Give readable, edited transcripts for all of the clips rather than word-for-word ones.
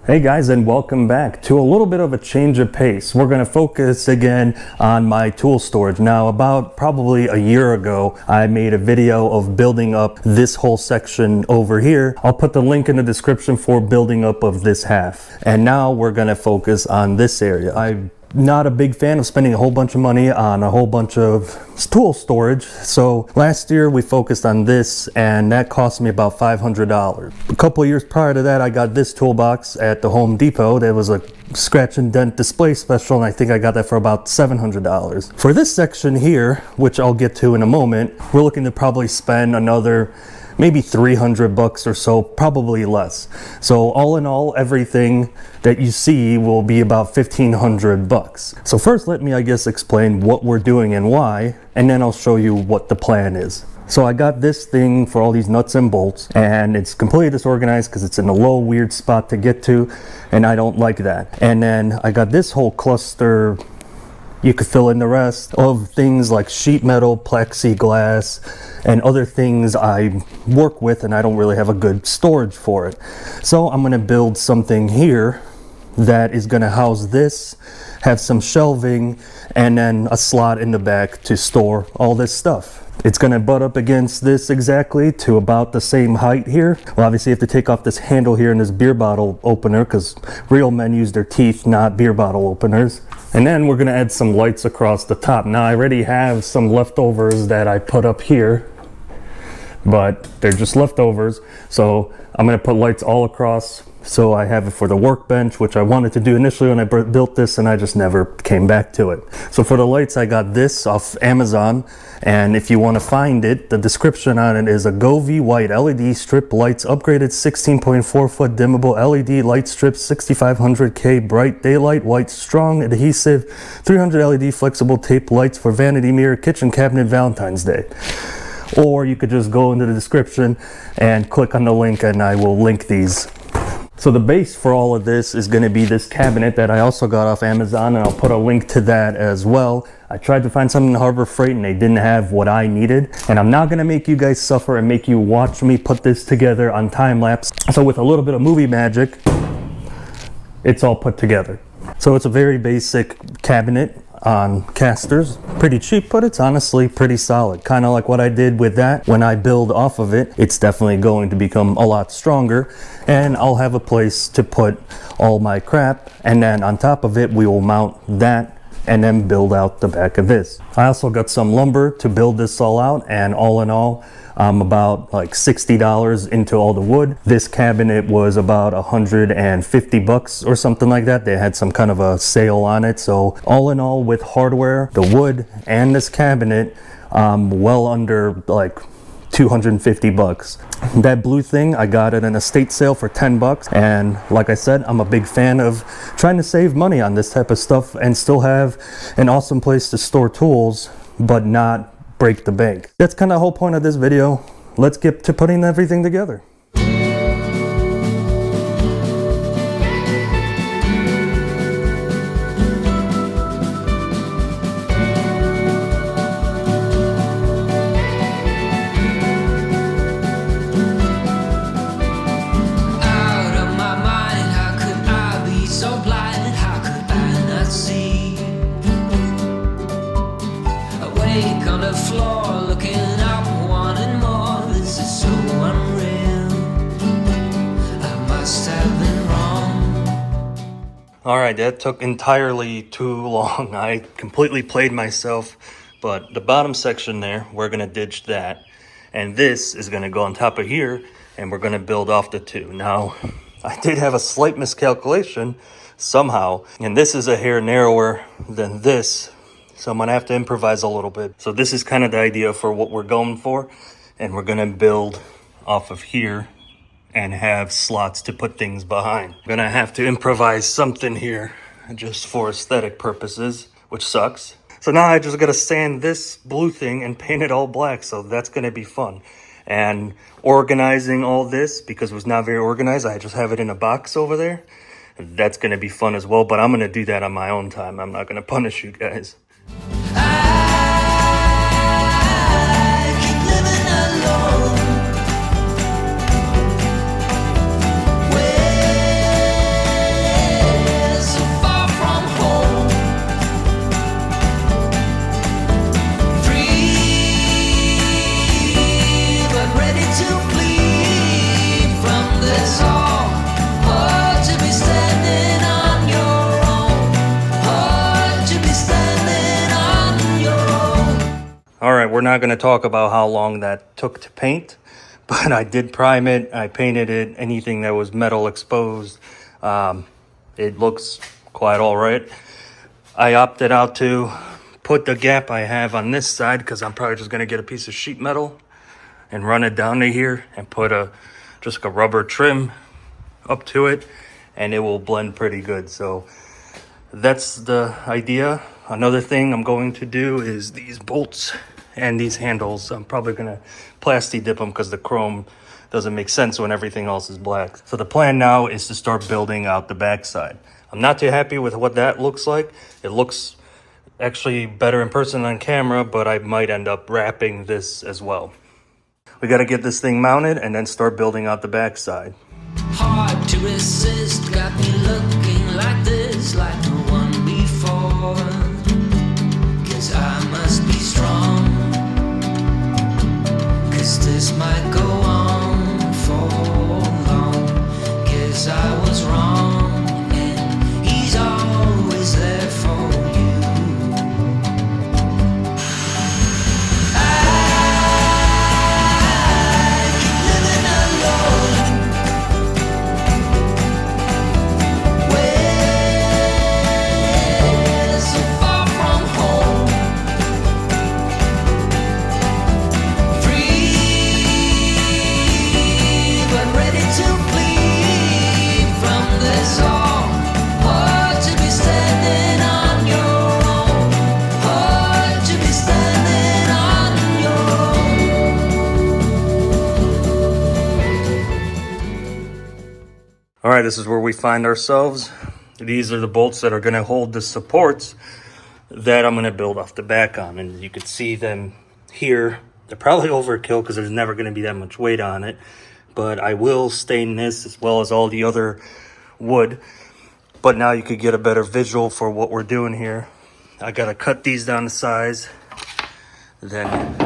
Hey guys, and welcome back to a little bit of a change of pace. We're going to focus again on my tool storage. Now, about probably a year ago, I made a video of building up this whole section over here. I'll put the link in the description for building up of this half. And now we're going to focus on this area. I'm not a big fan of spending a whole bunch of money on a whole bunch of tool storage. So last year we focused on this, and that cost me about $500. A couple of years prior to that, I got this toolbox at the Home Depot. There was a scratch and dent display special, and I think I got that for about $700. For this section here, which I'll get to in a moment, we're looking to probably spend another maybe $300 or so, probably less. So all in all, everything that you see will be about $1,500. So first, let me, I guess, explain what we're doing and why, and then I'll show you what the plan is. So I got this thing for all these nuts and bolts, and it's completely disorganized because it's in a low, weird spot to get to, and I don't like that. And then I got this whole cluster. You could fill in the rest of things like sheet metal, plexiglass, and other things I work with, and I don't really have a good storage for it. So I'm gonna build something here that is gonna house this, have some shelving, and then a slot in the back to store all this stuff. It's gonna butt up against this exactly to about the same height here. Well, obviously you have to take off this handle here and this beer bottle opener because real men use their teeth, not beer bottle openers. And then we're gonna add some lights across the top. Now I already have some leftovers that I put up here, but they're just leftovers. So I'm gonna put lights all across. So I have it for the workbench, which I wanted to do initially when I built this, and I just never came back to it. So for the lights, I got this off Amazon. And if you want to find it, the description on it is a Govee white LED strip lights, upgraded 16.4 foot dimmable LED light strip, 6500K bright daylight, white strong adhesive, 300 LED flexible tape lights for vanity mirror, kitchen cabinet, Valentine's Day. Or you could just go into the description and click on the link, and I will link these. So the base for all of this is going to be this cabinet that I also got off Amazon, and I'll put a link to that as well. I tried to find something in Harbor Freight and they didn't have what I needed, and I'm not going to make you guys suffer and make you watch me put this together on time lapse. So with a little bit of movie magic, it's all put together. So it's a very basic cabinet on casters, pretty cheap, but it's honestly pretty solid. Kind of like what I did with that. When I build off of it, it's definitely going to become a lot stronger, and I'll have a place to put all my crap, and then on top of it we will mount that and then build out the back of this. I also got some lumber to build this all out, and all in all, I'm about like $60 into all the wood. This cabinet was about $150 or something like that. They had some kind of a sale on it. So all in all, with hardware, the wood, and this cabinet, well under like $250. That blue thing, I got it in a estate sale for $10. And like I said, I'm a big fan of trying to save money on this type of stuff and still have an awesome place to store tools, but not break the bank. That's kind of the whole point of this video. Let's get to putting everything together. On the floor, looking up, wanting more. This is so unreal. I must have been wrong. Alright, that took entirely too long. I completely played myself, but the bottom section there, we're gonna ditch that. And this is gonna go on top of here, and we're gonna build off the two. Now, I did have a slight miscalculation somehow, and this is a hair narrower than this. So I'm gonna have to improvise a little bit. So this is kind of the idea for what we're going for. And we're gonna build off of here and have slots to put things behind. I'm gonna have to improvise something here just for aesthetic purposes, which sucks. So now I just gotta sand this blue thing and paint it all black. So that's gonna be fun. And organizing all this, because it was not very organized, I just have it in a box over there. That's gonna be fun as well, but I'm gonna do that on my own time. I'm not gonna punish you guys. Where All right, we're not going to talk about how long that took to paint, but I did prime it. I painted it. Anything that was metal exposed, it looks quite all right. I opted out to put the gap I have on this side because I'm probably just going to get a piece of sheet metal and run it down to here and put just like a rubber trim up to it, and it will blend pretty good. So that's the idea. Another thing I'm going to do is these bolts and these handles. I'm probably going to plasti dip them because the chrome doesn't make sense when everything else is black. So the plan now is to start building out the backside. I'm not too happy with what that looks like. It looks actually better in person on camera, but I might end up wrapping this as well. We got to get this thing mounted and then start building out the backside. Hard to resist, got me looking like this, like no one before. 'Cause I must be strong, 'cause this might go on for long. 'Cause I was wrong, and he's always there for you. I keep living alone. So far from home, free but ready to flee from this all. Hard to be standing on your own. Hard to be standing on your own. All right, this is where we find ourselves. These are the bolts that are going to hold the supports that I'm going to build off the back on. And you can see them here. They're probably overkill because there's never going to be that much weight on it. But I will stain this as well as all the other wood. But now you could get a better visual for what we're doing here. I got to cut these down to size. Then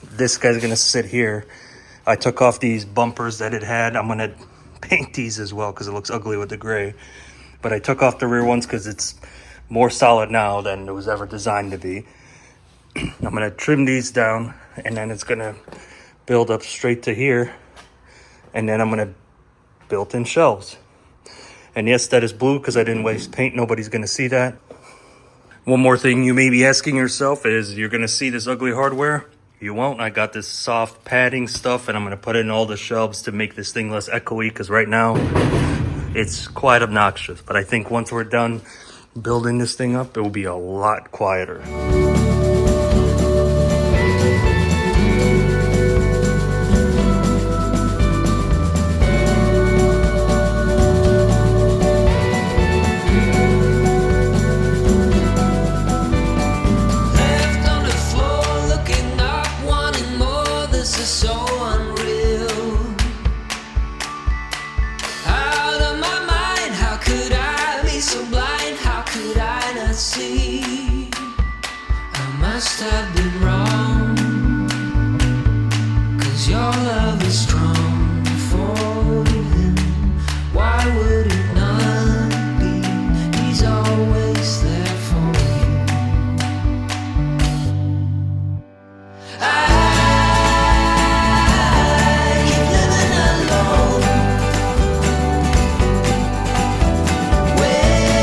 this guy's going to sit here. I took off these bumpers that it had. I'm going to paint these as well because it looks ugly with the gray. But I took off the rear ones because it's more solid now than it was ever designed to be. I'm going to trim these down, and then it's going to build up straight to here. And then I'm going to build in shelves. And yes, that is blue because I didn't waste paint. Nobody's going to see that. One more thing you may be asking yourself is, you're going to see this ugly hardware? You won't. I got this soft padding stuff, and I'm going to put it in all the shelves to make this thing less echoey, because right now it's quite obnoxious. But I think once we're done building this thing up, it will be a lot quieter. Left on the floor, looking up, wanting more. This is so unreal. Out of my mind, how could I be so blind? How could I not see? I must have been wrong. 'Cause your love is strong for him. Why would it not be? He's always there for you. I keep living alone. We're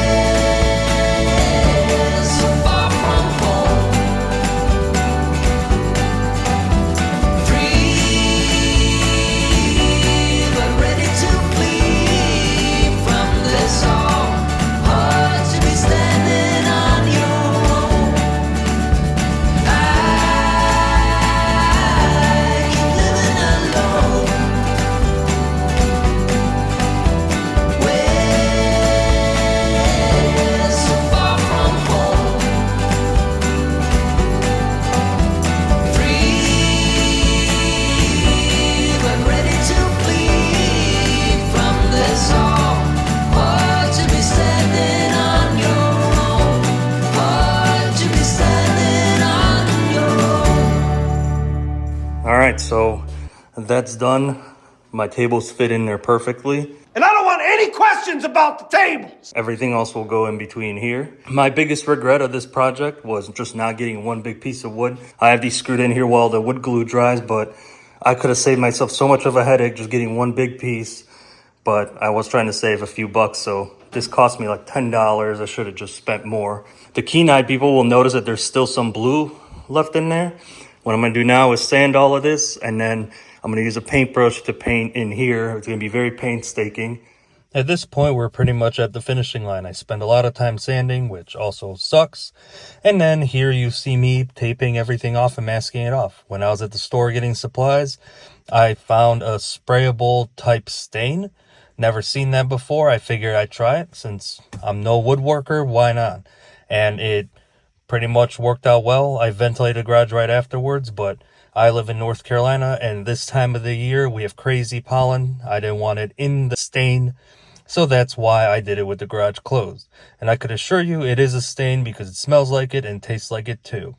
so far from home. Free but ready to flee from this all. Hard to be standing on your own. I keep living alone. We're so far from home. Free but ready to flee from this all. Hard to be standing on your own. Hard to be standing on your own. All right, so that's done. My tables fit in there perfectly. And I don't want Any questions about the tables? Everything else will go in between here. My biggest regret of this project was just not getting one big piece of wood. I have these screwed in here while the wood glue dries, but I could have saved myself so much of a headache just getting one big piece. But I was trying to save a few bucks, so this cost me like $10. I should have just spent more. The keen eye people will notice that there's still some blue left in there. What I'm gonna do now is sand all of this, and then I'm gonna use a paintbrush to paint in here. It's gonna be very painstaking. At this point, we're pretty much at the finishing line. I spend a lot of time sanding, which also sucks. And then here you see me taping everything off and masking it off. When I was at the store getting supplies, I found a sprayable type stain. Never seen that before. I figured I'd try it. Since I'm no woodworker, why not? And it pretty much worked out well. I ventilated the garage right afterwards, but I live in North Carolina, and this time of the year we have crazy pollen. I didn't want it in the stain, so that's why I did it with the garage closed. And I could assure you it is a stain because it smells like it and tastes like it too.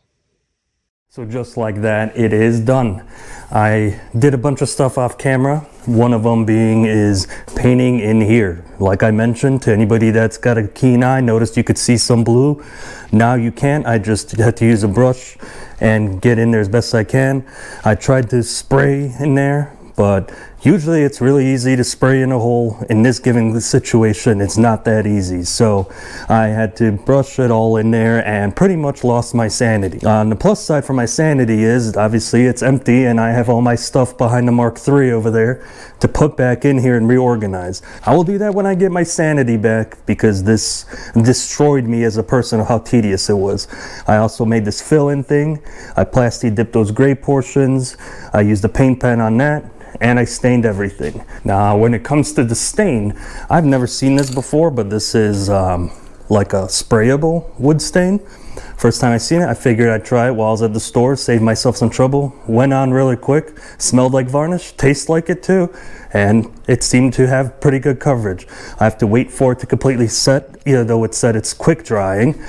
So just like that, it is done. I did a bunch of stuff off camera. One of them being is painting in here. Like I mentioned, to anybody that's got a keen eye, noticed you could see some blue. Now you can't. I just had to use a brush and get in there as best I can. I tried to spray in there, but usually it's really easy to spray in a hole. In this given situation, it's not that easy. So I had to brush it all in there and pretty much lost my sanity. On the plus side for my sanity is obviously it's empty and I have all my stuff behind the Mark III over there to put back in here and reorganize. I will do that when I get my sanity back because this destroyed me as a person of how tedious it was. I also made this fill-in thing. I plasti dipped those gray portions. I used a paint pen on that. And I stained everything. Now, when it comes to the stain, I've never seen this before, but this is like a sprayable wood stain. First time I seen it, I figured I'd try it while I was at the store, save myself some trouble. Went on really quick, smelled like varnish, tastes like it too, and it seemed to have pretty good coverage. I have to wait for it to completely set, even though it said it's quick drying.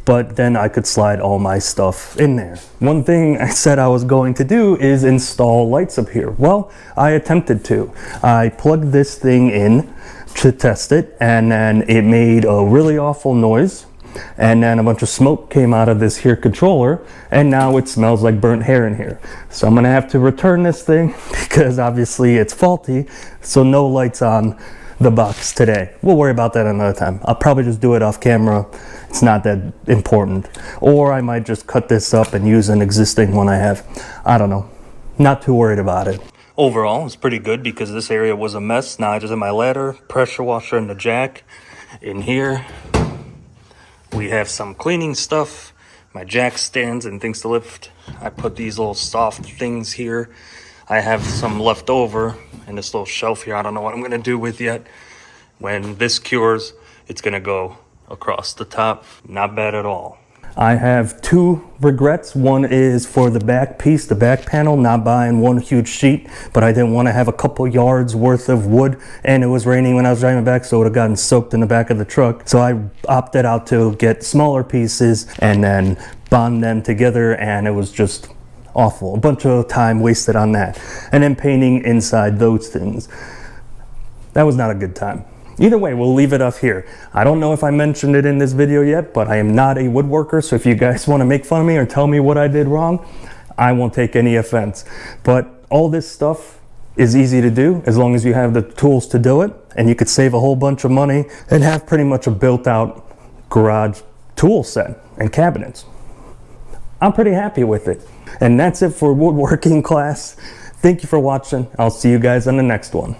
But then I could slide all my stuff in there. One thing I said I was going to do is install lights up here. Well, I attempted to. I plugged this thing in to test it, and then it made a really awful noise. And then a bunch of smoke came out of this here controller, and now it smells like burnt hair in here. So I'm gonna have to return this thing because obviously it's faulty, so no lights on the box today. We'll worry about that another time. I'll probably just do it off camera. It's not that important. Or I might just cut this up and use an existing one I have. I don't know. Not too worried about it. Overall, it's pretty good because this area was a mess. Now I just have my ladder, pressure washer, and the jack. In here, we have some cleaning stuff, my jack stands and things to lift. I put these little soft things here. I have some left over in this little shelf here. I don't know what I'm gonna do with yet. When this cures, it's gonna go across the top. Not bad at all. I have two regrets. One is for the back piece, the back panel, not buying one huge sheet, but I didn't want to have a couple yards worth of wood, and it was raining when I was driving back, so it would have gotten soaked in the back of the truck. So I opted out to get smaller pieces and then bond them together, and it was just awful. A bunch of time wasted on that. And then painting inside those things. That was not a good time. Either way, we'll leave it up here. I don't know if I mentioned it in this video yet, but I am not a woodworker, so if you guys want to make fun of me or tell me what I did wrong, I won't take any offense. But all this stuff is easy to do as long as you have the tools to do it, and you could save a whole bunch of money and have pretty much a built-out garage tool set and cabinets. I'm pretty happy with it. And that's it for woodworking class. Thank you for watching. I'll see you guys on the next one.